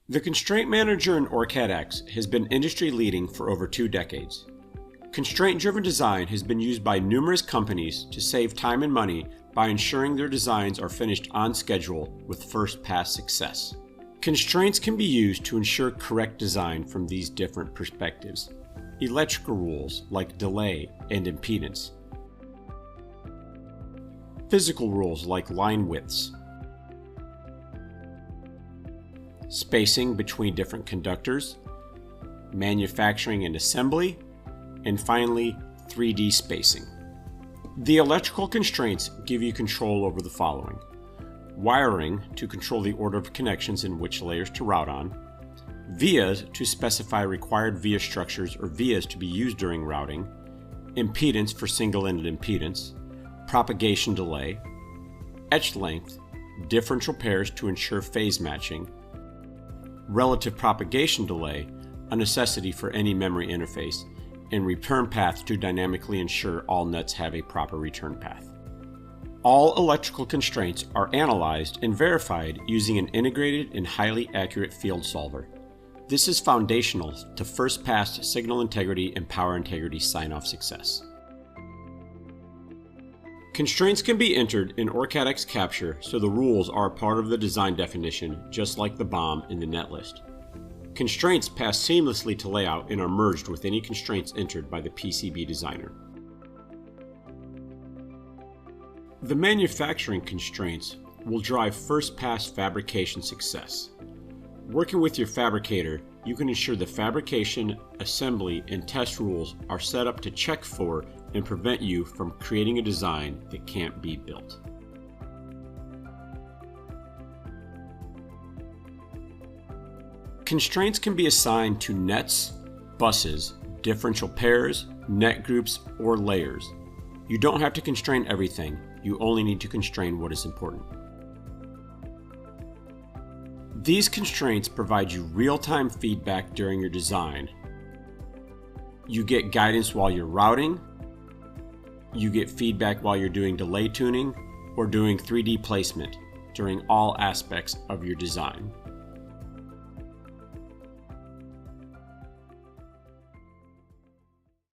The Constraint Manager in OrCAD X has been industry-leading for over 2 decades. Constraint-driven design has been used by numerous companies to save time and money by ensuring their designs are finished on schedule with first-pass success. Constraints can be used to ensure correct design from these different perspectives. Electrical rules like delay and impedance. Physical rules like line widths. Spacing between different conductors. Manufacturing and assembly. And finally, 3D spacing. The electrical constraints give you control over the following: wiring to control the order of connections and which layers to route on, vias to specify required via structures or vias to be used during routing, impedance for single-ended impedance, propagation delay, etch length, differential pairs to ensure phase matching, relative propagation delay, a necessity for any memory interface, and return path to dynamically ensure all nuts have a proper return path. All electrical constraints are analyzed and verified using an integrated and highly accurate field solver. This is foundational to first-pass signal integrity and power integrity sign-off success. Constraints can be entered in OrCAD X Capture so the rules are a part of the design definition, just like the BOM in the netlist. Constraints pass seamlessly to layout and are merged with any constraints entered by the PCB designer. The manufacturing constraints will drive first-pass fabrication success. Working with your fabricator, you can ensure the fabrication, assembly, and test rules are set up to check for and prevent you from creating a design that can't be built. Constraints can be assigned to nets, buses, differential pairs, net groups, or layers. You don't have to constrain everything, you only need to constrain what is important. These constraints provide you real-time feedback during your design. You get guidance while you're routing, you get feedback while you're doing delay tuning, or doing 3D placement during all aspects of your design.